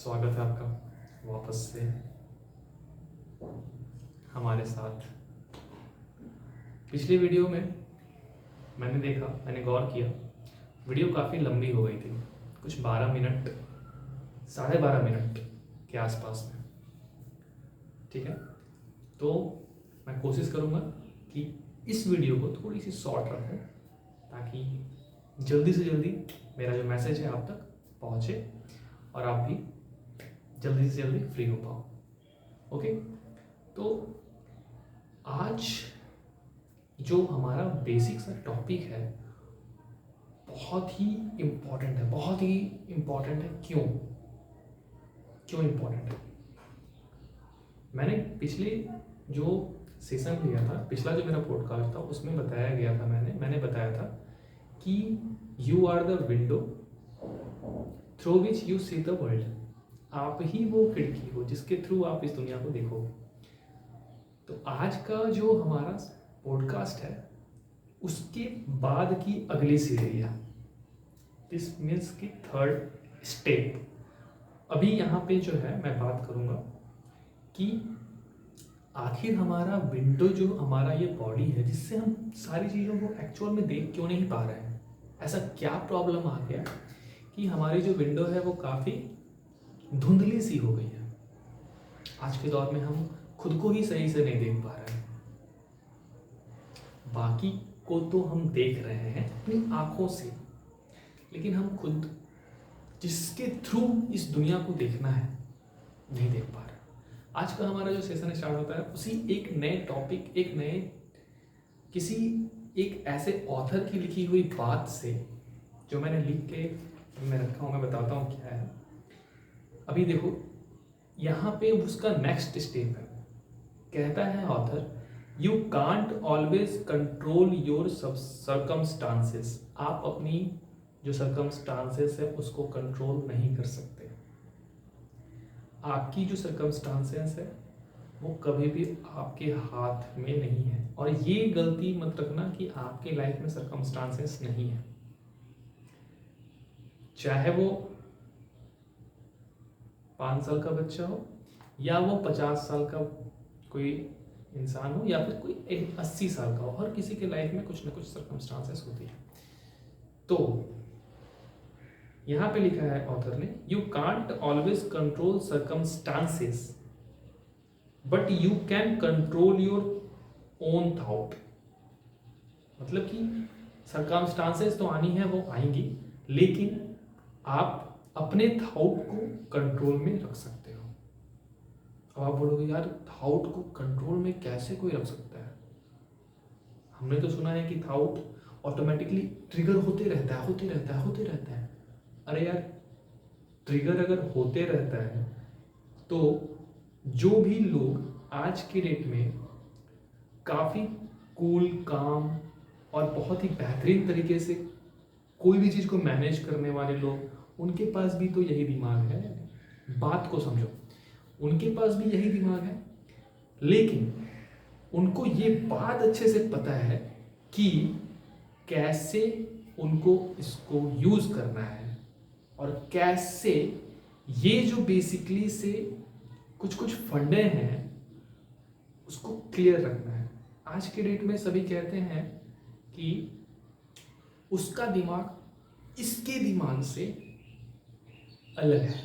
स्वागत है आपका वापस से हमारे साथ। पिछली वीडियो में मैंने गौर किया, वीडियो काफ़ी लंबी हो गई थी, कुछ 12 मिनट 12.5 मिनट के आसपास में। ठीक है, तो मैं कोशिश करूँगा कि इस वीडियो को थोड़ी सी शॉर्ट रखूँ ताकि जल्दी से जल्दी मेरा जो मैसेज है आप तक पहुँचे और आप भी जल्दी से जल्दी फ्री हो पाओ। ओके, तो आज जो हमारा बेसिक सा टॉपिक है बहुत ही इम्पोर्टेंट है। क्यों इम्पोर्टेंट है? मैंने पिछले जो सेशन लिया था, पिछला जो मेरा पॉडकास्ट था, उसमें बताया गया था, मैंने बताया था कि you are the window through which you see the world. आप ही वो खिड़की हो जिसके थ्रू आप इस दुनिया को देखोगे। तो आज का जो हमारा पॉडकास्ट है उसके बाद की अगली सीढ़ी है, दिस मीन्स की थर्ड स्टेप। अभी यहाँ पे जो है मैं बात करूँगा कि आखिर हमारा विंडो, जो हमारा ये बॉडी है जिससे हम सारी चीज़ों को एक्चुअल में देख क्यों नहीं पा रहे हैं। ऐसा क्या प्रॉब्लम आ गया कि हमारी जो विंडो है वो काफ़ी धुंधली सी हो गई है। आज के दौर में हम खुद को ही सही से नहीं देख पा रहे हैं। बाकी को तो हम देख रहे हैं अपनी आंखों से, लेकिन हम खुद जिसके थ्रू इस दुनिया को देखना है नहीं देख पा रहे। आज का हमारा जो सेशन स्टार्ट होता है उसी एक नए टॉपिक, एक ऐसे ऑथर की लिखी हुई बात से, जो मैंने लिख के मैं रखा हूँ, मैं बताता हूँ क्या है। अभी देखो यहाँ पे उसका नेक्स्ट स्टेप है। कहता है author, you can't always control your circumstances. आप अपनी जो सर्कमस्टांसेस है उसको कंट्रोल नहीं कर सकते। आपकी जो सर्कमस्टांसेस है वो कभी भी आपके हाथ में नहीं है। और ये गलती मत रखना कि आपके लाइफ में सर्कमस्टांसेस नहीं है, चाहे वो 5 साल का बच्चा हो या वो 50 साल का कोई इंसान हो या फिर कोई 80 साल का हो। हर किसी के लाइफ में कुछ ना कुछ सर्कमस्टांसेस होती है। तो यहां पे लिखा है ऑथर ने, you can't always control circumstances but you can control your own thought. मतलब कि सर्कमस्टांसेस तो आनी है, वो आएंगी, लेकिन आप अपने थॉट को कंट्रोल में रख सकते हो। अब आप बोलोगे यार थॉट को कंट्रोल में कैसे कोई रख सकता है? हमने तो सुना है कि थॉट ऑटोमेटिकली ट्रिगर होते रहता है। अरे यार, ट्रिगर अगर होते रहता है तो जो भी लोग आज के डेट में काफ़ी कूल, काम और बहुत ही बेहतरीन तरीके से कोई भी चीज़ को मैनेज करने वाले लोग, उनके पास भी तो यही दिमाग है। बात को समझो, उनके पास भी यही दिमाग है, लेकिन उनको ये बात अच्छे से पता है कि कैसे उनको इसको यूज करना है और कैसे ये जो बेसिकली से कुछ फंडे हैं उसको क्लियर रखना है। आज के डेट में सभी कहते हैं कि उसका दिमाग इसके दिमाग से अलग है।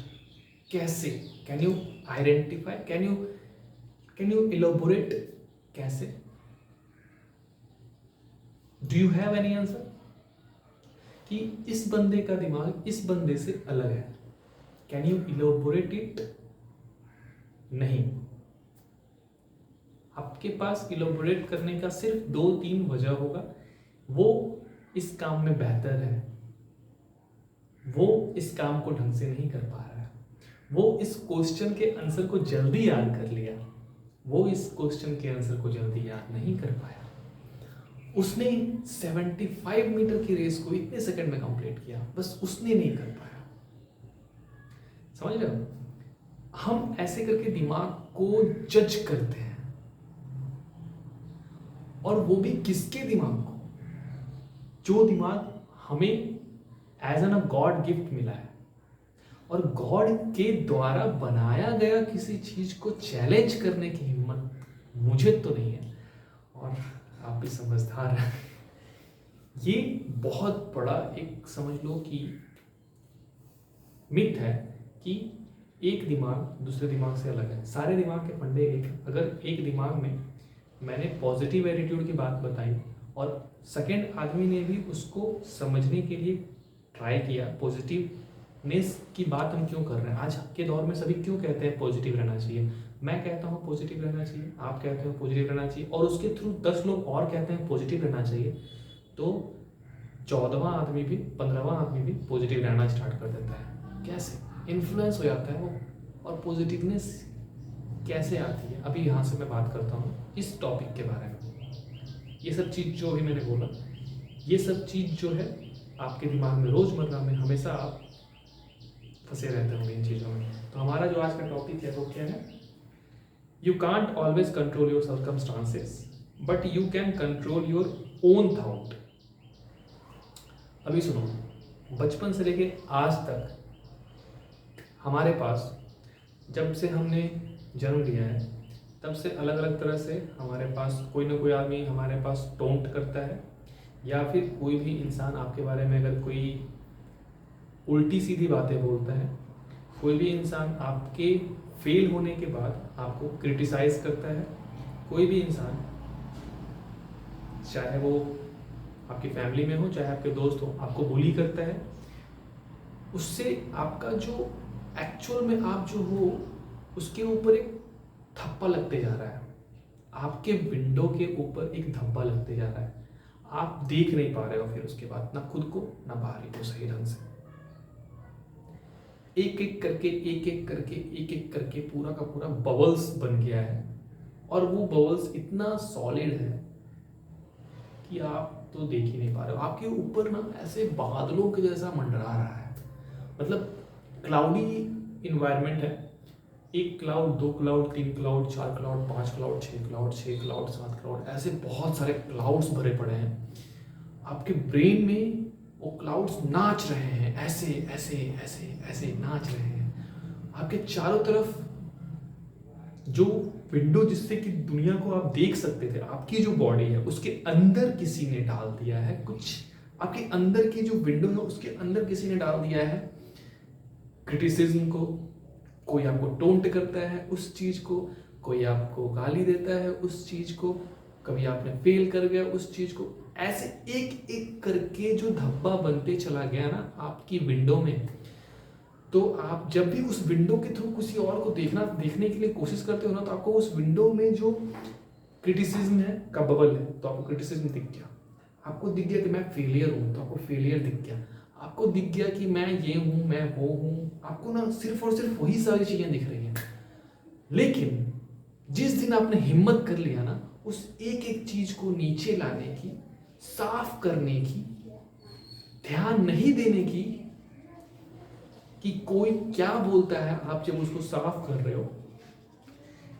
कैसे? Can you identify, can you elaborate? कैसे? Do you have any answer कि इस बंदे का दिमाग इस बंदे से अलग है? Can you elaborate it? नहीं। आपके पास इलोबोरेट करने का सिर्फ 2-3 वजह होगा। वो इस काम में बेहतर है, वो इस काम को ढंग से नहीं कर पा रहा है, वो इस क्वेश्चन के आंसर को जल्दी याद कर लिया, वो इस क्वेश्चन के आंसर को जल्दी याद नहीं कर पाया। उसने 75 मीटर की रेस को इतने सेकंड में कंप्लीट किया, बस उसने नहीं कर पाया। समझ रहे हो? हम ऐसे करके दिमाग को जज करते हैं, और वो भी किसके दिमाग को? जो दिमाग हमें as an a god gift मिला है। और गॉड के द्वारा बनाया गया किसी चीज को चैलेंज करने की हिम्मत मुझे तो नहीं है, और आप भी समझदार हैं। ये बहुत बड़ा एक समझ लो कि मिथ है कि एक दिमाग दूसरे दिमाग से अलग है। सारे दिमाग के फंडे एक हैं। अगर एक दिमाग में मैंने पॉजिटिव एटीट्यूड की बात बताई और सेकेंड आदमी ने भी उसको समझने के लिए ट्राई किया, पॉजिटिवनेस की बात हम क्यों कर रहे हैं, आज के दौर में सभी क्यों कहते हैं पॉजिटिव रहना चाहिए, मैं कहता हूँ पॉजिटिव रहना चाहिए, आप कहते हो पॉजिटिव रहना चाहिए, और उसके थ्रू 10 लोग और कहते हैं पॉजिटिव रहना चाहिए, तो 14वां आदमी भी 15वां आदमी भी पॉजिटिव रहना स्टार्ट कर देता है। कैसे इन्फ्लुएंस हो जाता है वो, और पॉजिटिवनेस कैसे आती है, अभी यहाँ से मैं बात करता हूँ इस टॉपिक के बारे में। ये सब चीज़ जो भी मैंने बोला, ये सब चीज़ जो है आपके दिमाग में रोज़मर्रा में हमेशा आप फंसे रहते होंगे इन चीज़ों में। तो हमारा जो आज का टॉपिक है वो क्या है, you can't always control your circumstances but you can control your own thought. अभी सुनो, बचपन से लेके आज तक हमारे पास, जब से हमने जन्म लिया है तब से अलग अलग तरह से हमारे पास कोई ना कोई आदमी हमारे पास टोंट करता है, या फिर कोई भी इंसान आपके बारे में अगर कोई उल्टी सीधी बातें बोलता है, कोई भी इंसान आपके फेल होने के बाद आपको क्रिटिसाइज करता है, कोई भी इंसान चाहे वो आपकी फैमिली में हो चाहे आपके दोस्त हो आपको बुली करता है, उससे आपका जो एक्चुअल में आप जो हो उसके ऊपर एक धब्बा लगते जा रहा है, आपके विंडो के ऊपर एक धब्बा लगते जा रहा है, आप देख नहीं पा रहे हो फिर उसके बाद ना खुद को ना बाहरी को सही ढंग से। एक एक करके पूरा का पूरा बबल्स बन गया है, और वो बबल्स इतना सॉलिड है कि आप तो देख ही नहीं पा रहे हो, आपके ऊपर ना ऐसे बादलों के जैसा मंडरा रहा है, मतलब क्लाउडी इन्वायरमेंट है, एक क्लाउड, दो क्लाउड, तीन क्लाउड, चार क्लाउड, पांच क्लाउड, छह क्लाउड, छह क्लाउड, सात क्लाउड, ऐसे बहुत सारे क्लाउड्स भरे पड़े हैं। आपके ब्रेन में वो क्लाउड्स नाच रहे हैं, ऐसे ऐसे ऐसे ऐसे नाच रहे हैं। आपके चारों तरफ जो विंडो जिससे कि दुनिया को आप देख सकते थे, आपकी जो बॉडी है उसके अंदर किसी ने डाल दिया है कुछ, आपके अंदर की जो विंडो है उसके अंदर किसी ने डाल दिया है क्रिटिसिज्म को, कोई आपको टोंट करता है उस चीज को, कोई आपको गाली देता है उस चीज को, कभी आपने फेल कर गया उस चीज को, ऐसे एक एक करके जो धब्बा बनते चला गया ना आपकी विंडो में, तो आप जब भी उस विंडो के थ्रू किसी और को देखने के लिए कोशिश करते हो ना, तो आपको उस विंडो में जो क्रिटिसिज्म है का बबल है तो आपको क्रिटिसिज्म दिख गया, आपको दिख गया कि मैं फेलियर हूं तो आपको फेलियर दिख गया, आपको दिख गया कि मैं ये हूं मैं वो हूं, आपको ना सिर्फ और सिर्फ वही सारी चीजें दिख रही हैं। लेकिन जिस दिन आपने हिम्मत कर लिया ना उस एक एक चीज को नीचे लाने की, साफ करने की, ध्यान नहीं देने की कि कोई क्या बोलता है, आप जब उसको साफ कर रहे हो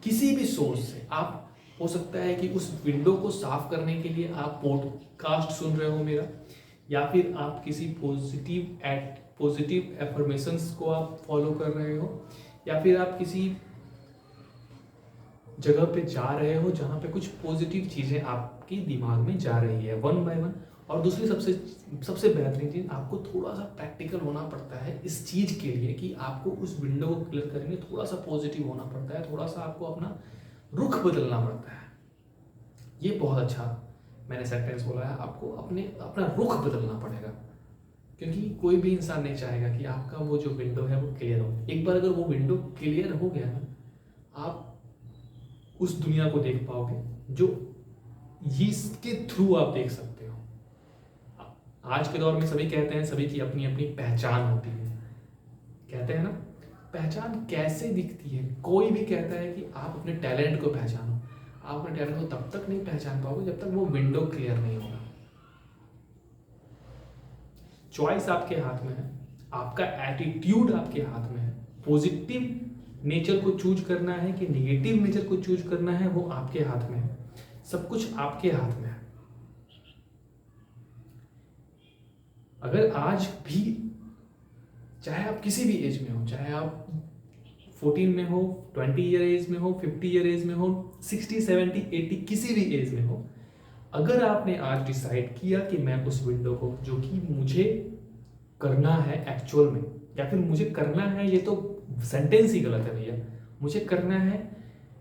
किसी भी सोर्स से, आप हो सकता है कि उस विंडो को साफ करने के लिए आप पॉडकास्ट सुन रहे हो मेरा, या फिर आप किसी पॉजिटिव एफर्मेशंस को आप फॉलो कर रहे हो, या फिर आप किसी जगह पे जा रहे हो जहाँ पे कुछ पॉजिटिव चीज़ें आपके दिमाग में जा रही है वन बाय वन। और दूसरी सबसे बेहतरीन चीज़, आपको थोड़ा सा प्रैक्टिकल होना पड़ता है इस चीज़ के लिए कि आपको उस विंडो को क्लियर करने थोड़ा सा पॉजिटिव होना पड़ता है, थोड़ा सा आपको अपना रुख बदलना पड़ता है। ये बहुत अच्छा मैंने सेंटेंस बोला है, आपको अपना रुख बदलना पड़ेगा, क्योंकि कोई भी इंसान नहीं चाहेगा कि आपका वो जो विंडो है वो क्लियर हो। एक बार अगर वो विंडो क्लियर हो गया ना, आप उस दुनिया को देख पाओगे जो इसके थ्रू आप देख सकते हो। आज के दौर में सभी कहते हैं सभी की अपनी अपनी पहचान होती है, कहते हैं ना, पहचान कैसे दिखती है? कोई भी कहता है कि आप अपने टैलेंट को पहचानो, आप अपने टैलेंट को तब तक नहीं पहचान पाओगे जब तक वो विंडो क्लियर नहीं होगा। चॉइस आपके हाथ में है, आपका एटीट्यूड आपके हाथ में है, पॉजिटिव नेचर को चूज करना है कि नेगेटिव नेचर को चूज करना है वो आपके हाथ में है, सब कुछ आपके हाथ में है। अगर आज भी चाहे आप किसी भी एज में हो, चाहे आप 14 में हो, 20 ईयर एज में हो, 50 ईयर एज में हो, 60, 70, 80 किसी भी एज में हो, अगर आपने आज डिसाइड किया कि मैं उस विंडो को, जो कि मुझे करना है एक्चुअल में, या फिर मुझे करना है, ये तो सेंटेंस ही गलत है भैया, मुझे करना है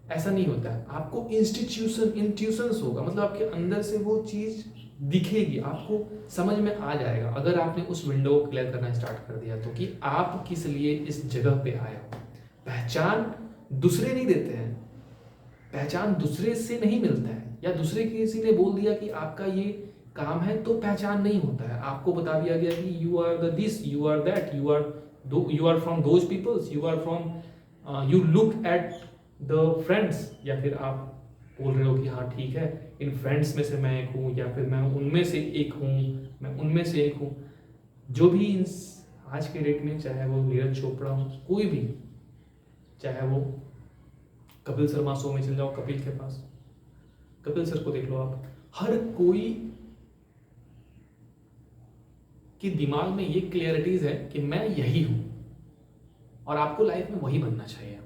ऐसा नहीं होता है। आपको इंट्यूशंस होगा, मतलब आपके अंदर से वो चीज दिखेगी, आपको समझ में आ जाएगा अगर आपने उस विंडो को क्लियर करना स्टार्ट कर दिया तो, कि आप किस लिए इस जगह पे आए हो। पहचान दूसरे नहीं देते हैं, पहचान दूसरे से नहीं मिलता है, या दूसरे किसी ने बोल दिया कि आपका ये काम है तो पहचान नहीं होता है। आपको बता दिया गया कि you are the this, you are that, you are from those peoples, you are from, you look at the friends, या फिर आप बोल रहे हो कि हाँ ठीक है, इन फ्रेंड्स में से मैं एक हूँ, या फिर मैं उनमें से एक हूँ, मैं उनमें से एक हूँ। जो भी आज के डेट में, चाहे वो नीरज चोपड़ा हो, कोई भी, चाहे वो कपिल शर्मा शो में चल जाओ, कपिल के पास, कपिल सर को देख लो आप, हर कोई के दिमाग में ये क्लियरिटीज है कि मैं यही हूं, और आपको लाइफ में वही बनना चाहिए।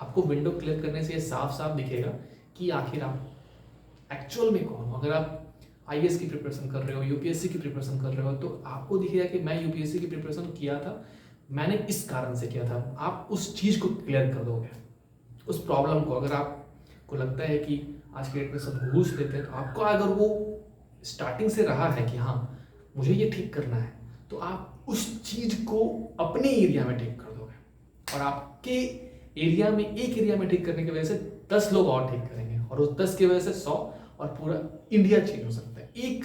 आपको विंडो क्लियर करने से ये साफ साफ दिखेगा कि आखिर आप एक्चुअल में कौन हो। अगर आप आईएएस की प्रिपरेशन कर रहे हो, यूपीएससी की प्रिपरेशन कर रहे हो, तो आपको दिखेगा कि मैं यूपीएससी की प्रिपरेशन किया था, मैंने इस कारण से किया था। आप उस चीज को क्लियर कर दोगे, उस प्रॉब्लम को। अगर आपको लगता है कि आज के डेट में सब घूस लेते हैं, तो आपको अगर वो स्टार्टिंग से रहा है कि हाँ मुझे ये ठीक करना है, तो आप उस चीज को अपने एरिया में ठीक कर दोगे, और आपके एरिया में, एक एरिया में ठीक करने की वजह से 10 लोग और ठीक करेंगे, और उस 10 की वजह से 100, और पूरा इंडिया चेंज हो सकता है। एक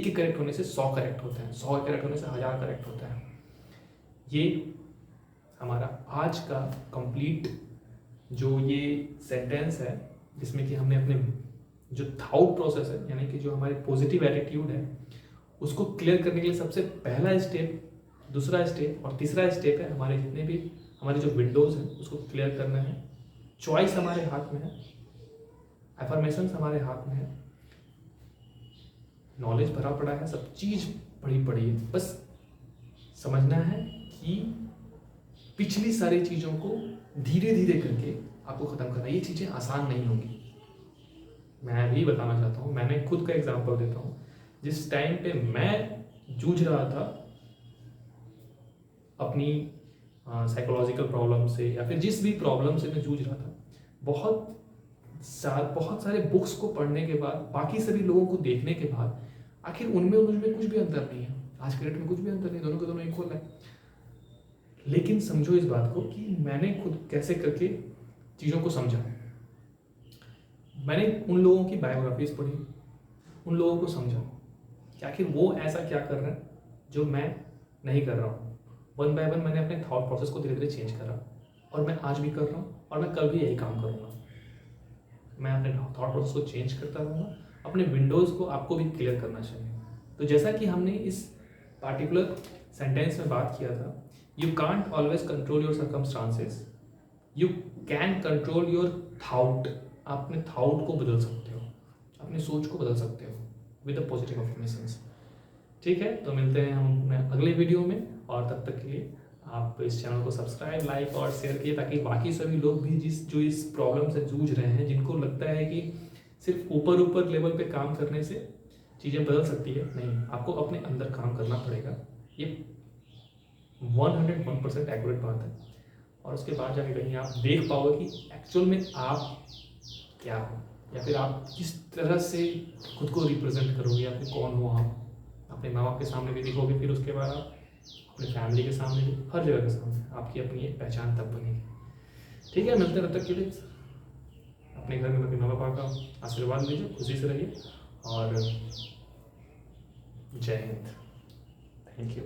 के करेक्ट होने से 100 करेक्ट होते हैं, 100 करेक्ट होने से 1000 करेक्ट होता है। ये हमारा आज का कंप्लीट जो ये सेंटेंस है, जिसमें कि हमने अपने जो थॉट प्रोसेस है, यानी कि जो हमारे पॉजिटिव एटीट्यूड है, उसको क्लियर करने के लिए सबसे पहला स्टेप, दूसरा स्टेप और तीसरा स्टेप है हमारे जितने भी हमारे जो विंडोज हैं उसको क्लियर करना है। चॉइस हमारे हाथ में है, एफर्मेशंस हमारे हाथ में है, नॉलेज भरा पड़ा है, सब चीज बड़ी पड़ी है। बस समझना है कि पिछली सारी चीजों को धीरे धीरे करके आपको खत्म करना है। ये चीजें आसान नहीं होंगी, मैं भी बताना चाहता हूँ। मैंने खुद का एग्जांपल देता हूँ। जिस टाइम पे मैं जूझ रहा था अपनी साइकोलॉजिकल प्रॉब्लम से, या फिर जिस भी प्रॉब्लम से मैं जूझ रहा था, बहुत सारे बुक्स को पढ़ने के बाद, बाकी सभी लोगों को देखने के बाद, आखिर उनमें मुझमें कुछ भी अंतर नहीं है। आज के डेट में कुछ भी अंतर नहीं, दोनों के दोनों इक्वल है। लेकिन समझो इस बात को कि मैंने खुद कैसे करके चीज़ों को समझा। मैंने उन लोगों की बायोग्राफीज पढ़ी, उन लोगों को समझा कि आखिर वो ऐसा क्या कर रहे हैं जो मैं नहीं कर रहा हूँ। वन बाय वन मैंने अपने थॉट प्रोसेस को धीरे धीरे चेंज करा, और मैं आज भी कर रहा हूँ, और मैं कल भी यही काम करूँगा। मैं अपने थॉट प्रोसेस को चेंज करता रहूँगा। अपने विंडोज़ को आपको भी क्लियर करना चाहिए। तो जैसा कि हमने इस पार्टिकुलर सेंटेंस में बात किया था, you can't always control your circumstances, you can control your thought. आप अपने थाउट को बदल सकते हो, अपनी सोच को बदल सकते हो विद द पॉजिटिव अफर्मेशंस। ठीक है, तो मिलते हैं हम अगले वीडियो में, और तब तक के लिए आप इस चैनल को सब्सक्राइब, लाइक और शेयर किए, ताकि बाकी सभी लोग भी जो इस प्रॉब्लम से जूझ रहे हैं, जिनको लगता है कि सिर्फ ऊपर लेवल पे काम करने से चीज़ें बदल सकती है, नहीं, आपको अपने अंदर काम करना पड़ेगा। ये 101% एक्यूरेट बात है। और उसके बाद जाके कहीं आप देख पाओगे कि एक्चुअल में आप क्या हो, या फिर आप किस तरह से खुद को रिप्रेजेंट करोगे, या फिर कौन हो आप। अपने माँ बाप के सामने भी दिखोगे, फिर उसके बाद आप अपनी फैमिली के सामने भी, हर जगह के सामने आपकी अपनी एक पहचान तब बनेगी। ठीक है, मिलते हैं तब तक के लिए। अपने घर में अपने माँ बाप का आशीर्वाद लीजिए, खुशी से रहिए, और जय हिंद। Thank you.